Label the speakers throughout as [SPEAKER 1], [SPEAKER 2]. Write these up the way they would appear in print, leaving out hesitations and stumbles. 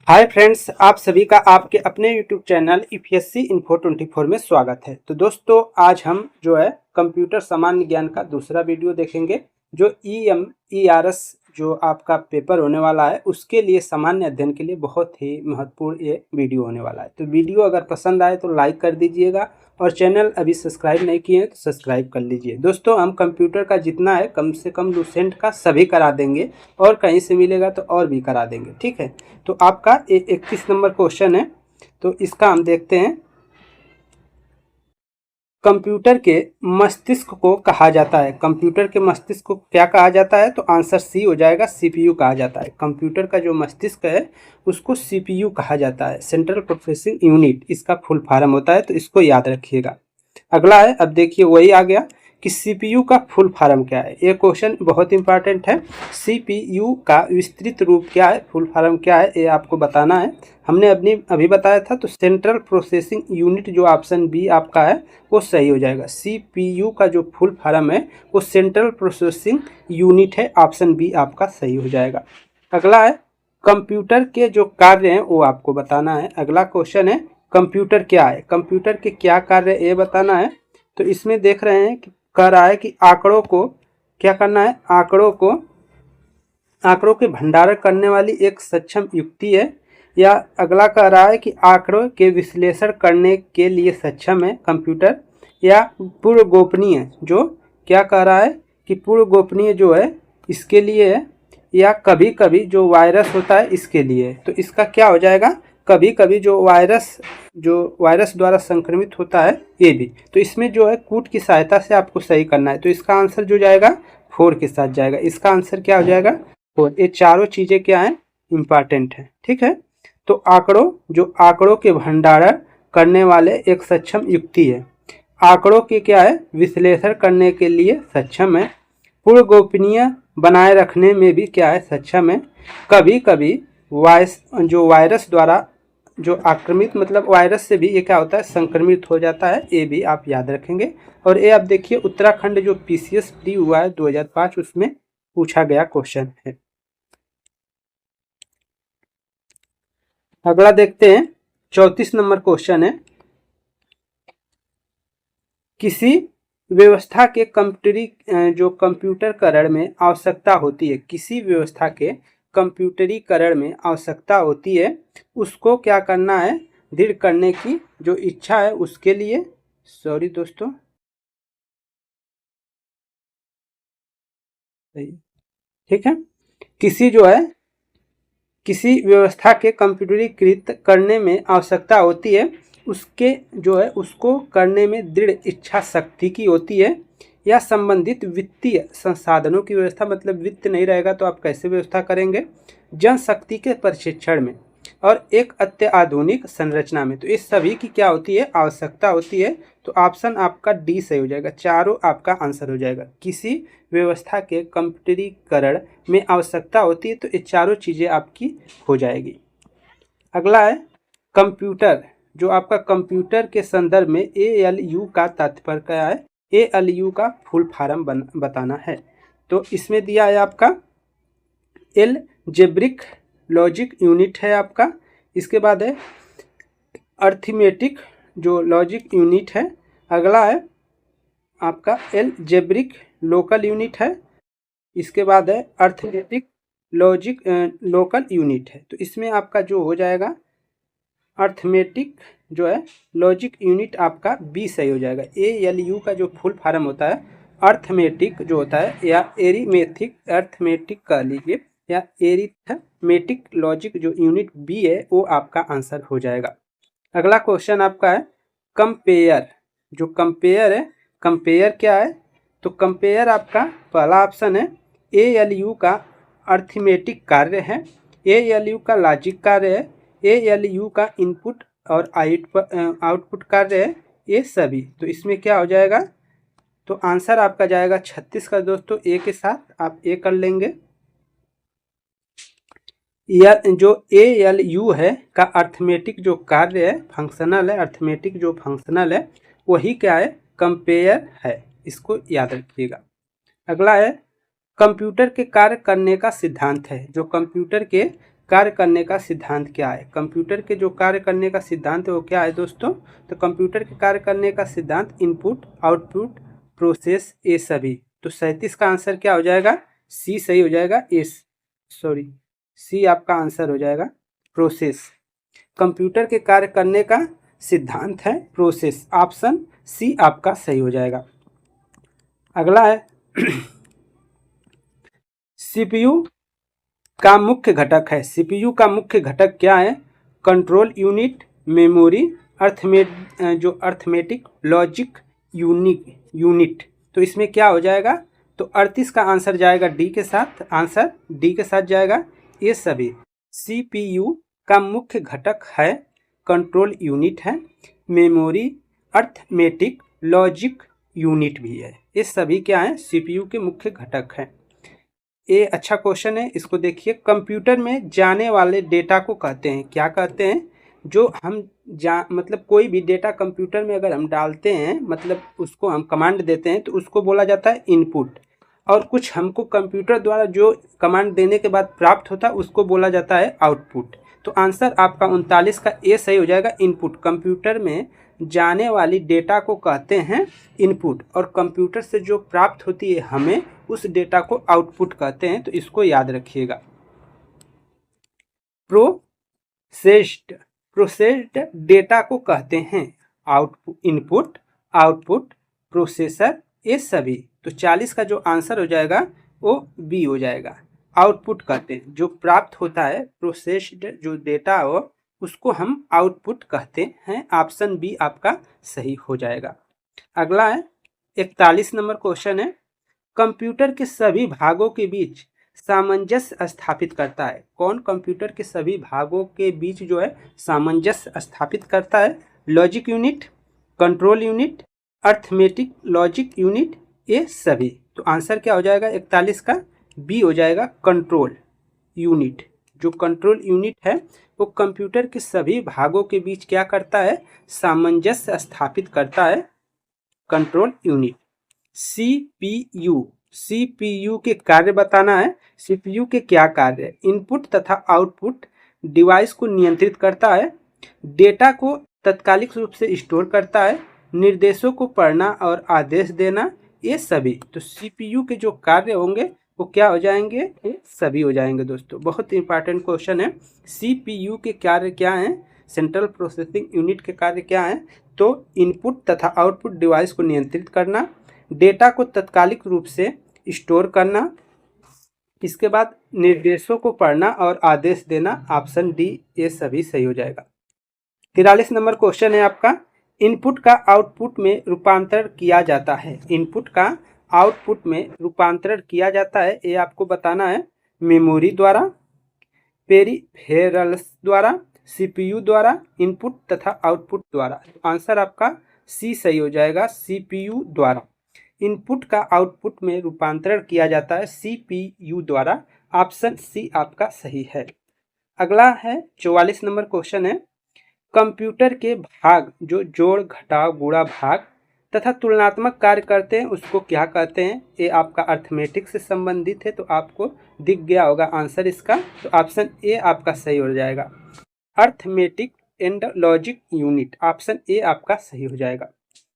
[SPEAKER 1] Hi friends, आप सभी का आपके अपने यूट्यूब चैनल यूपीएससी इन्फो 24 में स्वागत है। तो दोस्तों, आज हम जो है कंप्यूटर सामान्य ज्ञान का दूसरा वीडियो देखेंगे। जो EMERS जो आपका पेपर होने वाला है उसके लिए सामान्य अध्ययन के लिए बहुत ही महत्वपूर्ण ये वीडियो होने वाला है। तो वीडियो अगर पसंद आए तो लाइक कर दीजिएगा और चैनल अभी सब्सक्राइब नहीं किए हैं तो सब्सक्राइब कर लीजिए। दोस्तों, हम कंप्यूटर का जितना है कम से कम लूसेंट का सभी करा देंगे और कहीं से मिलेगा तो और भी करा देंगे, ठीक है। तो आपका 31 नंबर क्वेश्चन है, तो इसका हम देखते हैं। कंप्यूटर के मस्तिष्क को कहा जाता है। कंप्यूटर के मस्तिष्क को क्या कहा जाता है? तो आंसर सी हो जाएगा, सीपीयू कहा जाता है। कंप्यूटर का जो मस्तिष्क है उसको सीपीयू कहा जाता है, सेंट्रल प्रोसेसिंग यूनिट इसका फुल फॉर्म होता है, तो इसको याद रखिएगा। अगला है, अब देखिए वही आ गया कि सीपीयू का फुल फॉर्म क्या है। ये क्वेश्चन बहुत इंपॉर्टेंट है। सीपीयू का विस्तृत रूप क्या है, फुल फॉर्म क्या है, ये आपको बताना है। हमने अभी बताया था, तो सेंट्रल प्रोसेसिंग यूनिट जो ऑप्शन बी आपका है वो सही हो जाएगा। सीपीयू का जो फुल फॉर्म है वो सेंट्रल प्रोसेसिंग यूनिट है, ऑप्शन बी आपका सही हो जाएगा। अगला है, कंप्यूटर के जो कार्य हैं वो आपको बताना है। अगला क्वेश्चन है, कंप्यूटर क्या है, कंप्यूटर के क्या कार्य ये बताना है। तो इसमें देख रहे हैं कि कह रहा है कि आंकड़ों को क्या करना है, आंकड़ों के भंडारण करने वाली एक सक्षम युक्ति है। या अगला कह रहा है कि आंकड़ों के विश्लेषण करने के लिए सक्षम है कंप्यूटर। या पूर्व गोपनीय, जो क्या कह रहा है कि पूर्व गोपनीय जो है इसके लिए है। या कभी कभी जो वायरस होता है इसके लिए। तो इसका क्या हो जाएगा, कभी कभी जो वायरस द्वारा संक्रमित होता है ये भी। तो इसमें जो है कूट की सहायता से आपको सही करना है। तो इसका आंसर जो जाएगा 4 के साथ जाएगा। इसका आंसर क्या हो जाएगा 4। ये चारों चीज़ें क्या हैं, इंपॉर्टेंट है, ठीक है। तो आंकड़ों के भंडारण करने वाले एक सक्षम युक्ति है। आंकड़ों के क्या है, विश्लेषण करने के लिए सक्षम है। पूर्व गोपनीय बनाए रखने में भी क्या है, सक्षम है। कभी कभी वायरस द्वारा जो आक्रमित, मतलब वायरस से भी ये क्या होता है, संक्रमित हो जाता है। ये भी आप याद रखेंगे। और ये आप देखिए उत्तराखंड जो पीसीएस प्री हुआ है 2005 उसमें पूछा गया क्वेश्चन है। अगला देखते हैं, 34 नंबर क्वेश्चन है। किसी व्यवस्था के कंप्यूटरीकरण में आवश्यकता होती है, किसी व्यवस्था के कंप्यूटरीकरण में आवश्यकता होती है, उसको क्या करना है, दृढ़ करने की जो इच्छा है उसके लिए, सॉरी दोस्तों, ठीक है, किसी व्यवस्था के कंप्यूटरीकृत करने में आवश्यकता होती है, उसके जो है उसको करने में दृढ़ इच्छा शक्ति की होती है। या संबंधित वित्तीय संसाधनों की व्यवस्था, मतलब वित्त नहीं रहेगा तो आप कैसे व्यवस्था करेंगे, जनशक्ति के प्रशिक्षण में और एक अत्याधुनिक संरचना में। तो इस सभी की क्या होती है, आवश्यकता होती है। तो ऑप्शन आपका डी सही हो जाएगा, चारों आपका आंसर हो जाएगा। किसी व्यवस्था के कंप्यूटरीकरण में आवश्यकता होती है, तो ये चारों चीज़ें आपकी हो जाएगी। अगला है, कंप्यूटर, जो आपका कंप्यूटर के संदर्भ में ALU का तात्पर्य क्या है, ALU का फुल फॉर्म बताना है। तो इसमें दिया है आपका एलजेब्रिक लॉजिक यूनिट है आपका। इसके बाद है अर्थमेटिक जो लॉजिक यूनिट है। अगला है आपका एलजेब्रिक लोकल यूनिट है। इसके बाद है अर्थमेटिक लॉजिक लोकल यूनिट है। तो इसमें आपका जो हो जाएगा अर्थमेटिक जो है लॉजिक यूनिट आपका बी सही हो जाएगा। ALU का जो फुल फॉर्म होता है अर्थमेटिक जो होता है, या एरिमेथिक अर्थमेटिक कह लीजिए, या एरिथमेटिक लॉजिक जो यूनिट बी है वो आपका आंसर हो जाएगा। अगला क्वेश्चन आपका है कंपेयर, जो कंपेयर है, कंपेयर क्या है, तो कंपेयर आपका पहला ऑप्शन है ALU का अर्थमेटिक कार्य है, ALU का लॉजिक कार्य है, ALU का इनपुट और आउटपुट कार्य है, ये सभी। तो इसमें क्या हो जाएगा, तो आंसर आपका जाएगा 36 का दोस्तों, ए के साथ आप ए कर लेंगे। या जो ALU है का अर्थमेटिक जो कार्य है, फंक्शनल है, अर्थमेटिक जो फंक्शनल है वही क्या है, कंपेयर है, इसको याद रखिएगा। अगला है कंप्यूटर के कार्य करने का सिद्धांत है, जो कंप्यूटर के कार्य करने का सिद्धांत क्या है? कंप्यूटर के जो कार्य करने का सिद्धांत है वो क्या है दोस्तों? तो कंप्यूटर के कार्य करने का सिद्धांत इनपुट, आउटपुट, प्रोसेस, ये सभी। तो 37 का आंसर क्या हो जाएगा? सी सही हो जाएगा। सी आपका आंसर हो जाएगा, प्रोसेस। कंप्यूटर के कार्य करने का सिद्धांत है प्रोसेस। ऑप्शन सी आपका सही हो जाएगा। अगला है सीपीयू का मुख्य घटक है। सीपीयू का मुख्य घटक क्या है? Control unit, memory, arithmetic logic unit. तो इसमें क्या हो जाएगा? तो 38 का आंसर जाएगा डी के साथ। आंसर डी के साथ जाएगा। ये सभी सीपीयू का मुख्य घटक है, कंट्रोल यूनिट है, मेमोरी, अर्थमेटिक लॉजिक यूनिट भी है। ये सभी क्या है? सीपीयू के मुख्य घटक हैं। ये अच्छा क्वेश्चन है, इसको देखिए। कंप्यूटर में जाने वाले डेटा को कहते हैं, क्या कहते हैं? जो हम मतलब कोई भी डेटा कंप्यूटर में अगर हम डालते हैं, मतलब उसको हम कमांड देते हैं, तो उसको बोला जाता है इनपुट। और कुछ हमको कंप्यूटर द्वारा जो कमांड देने के बाद प्राप्त होता है उसको बोला जाता है आउटपुट। तो आंसर आपका 39 का ए सही हो जाएगा, इनपुट। कंप्यूटर में जाने वाली डेटा को कहते हैं इनपुट, और कंप्यूटर से जो प्राप्त होती है हमें, उस डेटा को आउटपुट कहते हैं। तो इसको याद रखिएगा। प्रोसेस्ड डेटा को कहते हैं इनपुट, आउटपुट, प्रोसेसर, ये सभी। तो 40 का जो आंसर हो जाएगा वो बी हो जाएगा। आउटपुट कहते हैं जो प्राप्त होता है, प्रोसेस्ड जो डेटा हो उसको हम आउटपुट कहते हैं। ऑप्शन बी आपका सही हो जाएगा। अगला है 41 नंबर क्वेश्चन है, कंप्यूटर के सभी भागों के बीच सामंजस्य स्थापित करता है। कौन कंप्यूटर के सभी भागों के बीच जो है सामंजस्य स्थापित करता है? Logic unit, control unit, arithmetic logic unit, ये सभी। तो आंसर क्या हो जाएगा 41 का? बी हो जाएगा, कंट्रोल यूनिट। जो कंट्रोल यूनिट है वो कंप्यूटर के सभी भागों के बीच क्या करता है? सामंजस्य स्थापित करता है, कंट्रोल यूनिट। सीपीयू के कार्य बताना है। सीपीयू के क्या कार्य है? इनपुट तथा आउटपुट डिवाइस को नियंत्रित करता है, डेटा को तात्कालिक रूप से स्टोर करता है, निर्देशों को पढ़ना और आदेश देना, ये सभी। तो सीपीयू के जो कार्य होंगे वो क्या हो जाएंगे? ये सभी हो जाएंगे दोस्तों। बहुत इंपॉर्टेंट क्वेश्चन है। सीपीयू के कार्य क्या हैं? सेंट्रल प्रोसेसिंग यूनिट के कार्य क्या हैं? तो इनपुट तथा आउटपुट डिवाइस को नियंत्रित करना, डेटा को तात्कालिक रूप से स्टोर करना, इसके बाद निर्देशों को पढ़ना और आदेश देना। ऑप्शन डी ये सभी सही हो जाएगा। 43 नंबर क्वेश्चन है आपका, इनपुट का आउटपुट में रूपांतरण किया जाता है। इनपुट का आउटपुट में रूपांतरण किया जाता है, ये आपको बताना है। मेमोरी द्वारा, पेरिफेरल्स द्वारा, सीपीयू द्वारा, इनपुट तथा आउटपुट द्वारा। आंसर आपका सी सही हो जाएगा, सीपीयू द्वारा। इनपुट का आउटपुट में रूपांतरण किया जाता है सीपीयू द्वारा। ऑप्शन सी आपका सही है। अगला है 44 नंबर क्वेश्चन है, कंप्यूटर के भाग जो जोड़, घटाव, गुणा, भाग तथा तुलनात्मक कार्य करते हैं उसको क्या कहते हैं? ये आपका अर्थमेटिक से संबंधित है, तो आपको दिख गया होगा आंसर इसका। तो ऑप्शन ए आपका सही हो जाएगा, arithmetic and logic unit. Option A आपका सही हो जाएगा।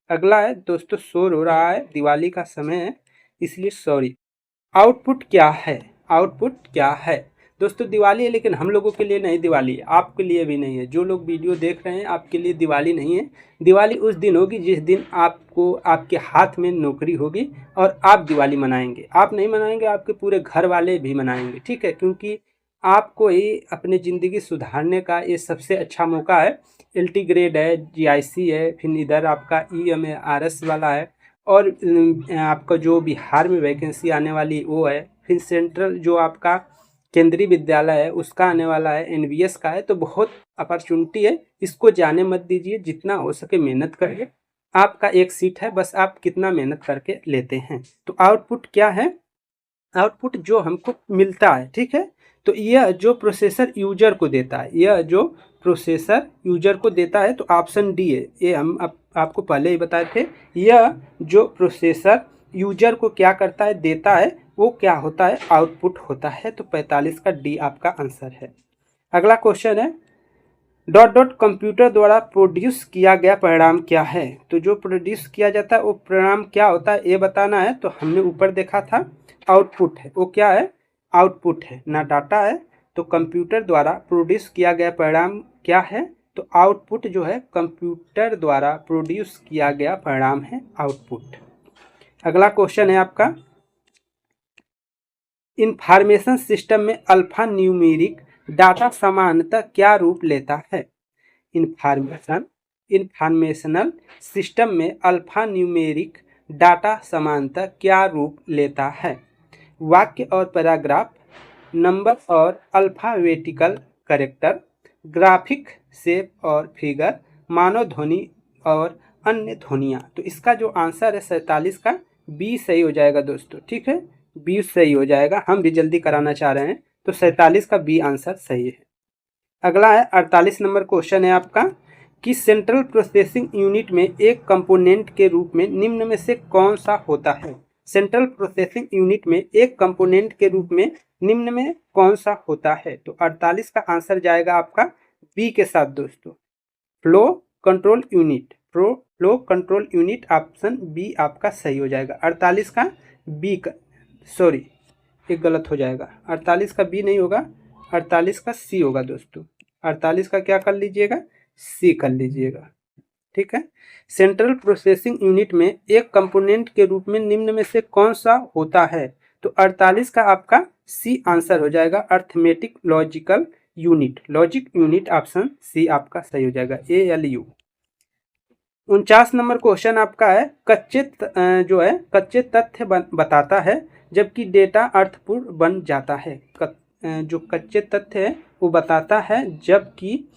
[SPEAKER 1] अगला है दोस्तों, शोर हो रहा है, दिवाली का समय है इसलिए सॉरी। आउटपुट क्या है? आउटपुट क्या है दोस्तों? दिवाली है, लेकिन हम लोगों के लिए नहीं दिवाली है, आपके लिए भी नहीं है। जो लोग वीडियो देख रहे हैं आपके लिए दिवाली नहीं है। दिवाली उस दिन होगी जिस दिन आपको आपके हाथ में नौकरी होगी और आप दिवाली मनाएंगे। आप नहीं मनाएंगे, आपके पूरे घर वाले भी मनाएंगे, ठीक है? क्योंकि आपको ये अपनी ज़िंदगी सुधारने का ये सबसे अच्छा मौका है। LT ग्रेड है, GIC है, फिर इधर आपका EMARS वाला है, और आपका जो बिहार में वैकेंसी आने वाली वो है, फिर सेंट्रल जो आपका केंद्रीय विद्यालय है उसका आने वाला है, NVS का है। तो बहुत अपॉर्चुनिटी है, इसको जाने मत दीजिए, जितना हो सके मेहनत करिए। आपका एक सीट है, बस आप कितना मेहनत करके लेते हैं। तो आउटपुट क्या है? आउटपुट जो हमको मिलता है, ठीक है? तो यह जो प्रोसेसर यूजर को देता है, यह जो प्रोसेसर यूजर को देता है, तो ऑप्शन डी है। ये हम आपको पहले ही बताए थे। यह जो प्रोसेसर यूजर को क्या करता है, देता है, वो क्या होता है? आउटपुट होता है। तो 45 का डी आपका आंसर है। अगला क्वेश्चन है डॉट डॉट कंप्यूटर द्वारा प्रोड्यूस किया गया परिणाम क्या है। तो जो प्रोड्यूस किया जाता है वो परिणाम क्या होता है ये बताना है। तो हमने ऊपर देखा था आउटपुट है, वो क्या है, आउटपुट है ना डाटा है। तो कंप्यूटर द्वारा प्रोड्यूस किया गया परिणाम क्या है, तो आउटपुट जो है कंप्यूटर द्वारा प्रोड्यूस किया गया परिणाम है आउटपुट। अगला क्वेश्चन है आपका इंफॉर्मेशन सिस्टम में अल्फा न्यूमेरिक डाटा सामान्यतः क्या रूप लेता है। इंफॉर्मेशनल सिस्टम में अल्फा न्यूमेरिक डाटा सामान्यतः क्या रूप लेता है। वाक्य और पैराग्राफ, नंबर और अल्फाबेटिकल कैरेक्टर, ग्राफिक, शेप और फिगर, मानव ध्वनि और अन्य ध्वनियाँ। तो इसका जो आंसर है 47 का बी सही हो जाएगा दोस्तों। ठीक है, बी सही हो जाएगा, हम भी जल्दी कराना चाह रहे हैं तो 47 का बी आंसर सही है। अगला है 48 नंबर क्वेश्चन है आपका कि सेंट्रल प्रोसेसिंग यूनिट में एक कंपोनेंट के रूप में निम्न में से कौन सा होता है। सेंट्रल प्रोसेसिंग यूनिट में एक कंपोनेंट के रूप में निम्न में कौन सा होता है। तो 48 का आंसर जाएगा आपका बी के साथ दोस्तों, flow control unit. Flow control unit option B आपका सही हो जाएगा। 48 का बी का, सॉरी एक गलत हो जाएगा, 48 का बी नहीं होगा, 48 का सी होगा दोस्तों। 48 का क्या कर लीजिएगा, सी कर लीजिएगा। ठीक है, सेंट्रल प्रोसेसिंग यूनिट में एक कंपोनेंट के रूप में निम्न में से कौन सा होता है। तो 48 का आपका सी आंसर हो जाएगा, arithmetic logical unit. Logic unit option C आपका सही हो जाएगा, ALU। 49 नंबर क्वेश्चन आपका है कच्चे तथ्य बताता है जबकि डेटा अर्थपूर्ण बन जाता है। जो कच्चे तथ्य है वो बताता है जबकि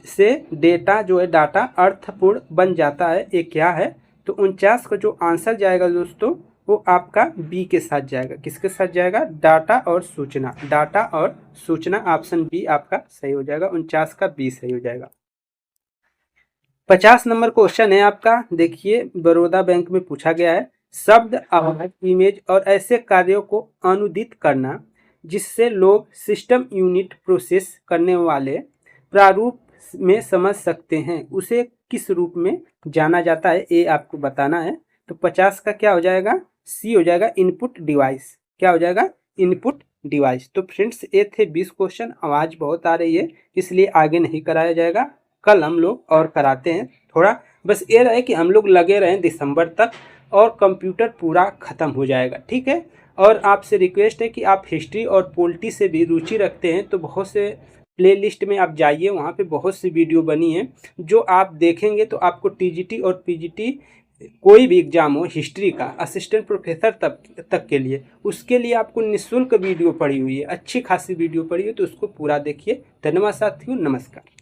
[SPEAKER 1] से डेटा जो है डाटा अर्थपूर्ण बन जाता है, ये क्या है। तो 49 का जो आंसर जाएगा दोस्तों वो आपका बी के साथ जाएगा। किसके साथ जाएगा, डाटा और सूचना। डाटा और सूचना ऑप्शन बी आपका सही हो जाएगा, 49 का बी सही हो जाएगा। 50 नंबर क्वेश्चन है आपका, देखिए बड़ौदा बैंक में पूछा गया है शब्द, आवाज, इमेज और ऐसे कार्यों को अनुदित करना जिससे लोग सिस्टम यूनिट प्रोसेस करने वाले प्रारूप में समझ सकते हैं, उसे किस रूप में जाना जाता है, ये आपको बताना है। तो 50 का क्या हो जाएगा, सी हो जाएगा, इनपुट डिवाइस। क्या हो जाएगा, इनपुट डिवाइस। तो फ्रेंड्स ये थे 20 क्वेश्चन। आवाज़ बहुत आ रही है इसलिए आगे नहीं कराया जाएगा, कल हम लोग और कराते हैं। थोड़ा बस ये रहे कि हम लोग लगे रहें दिसंबर तक और कंप्यूटर पूरा ख़त्म हो जाएगा। ठीक है, और आपसे रिक्वेस्ट है कि आप हिस्ट्री और पॉलिटी से भी रुचि रखते हैं तो बहुत से प्लेलिस्ट में आप जाइए, वहाँ पे बहुत सी वीडियो बनी है जो आप देखेंगे तो आपको TGT और PGT कोई भी एग्जाम हो हिस्ट्री का असिस्टेंट प्रोफेसर तक के लिए, उसके लिए आपको निःशुल्क वीडियो पड़ी हुई है, अच्छी खासी वीडियो पड़ी है, तो उसको पूरा देखिए। धन्यवाद साथियों, नमस्कार।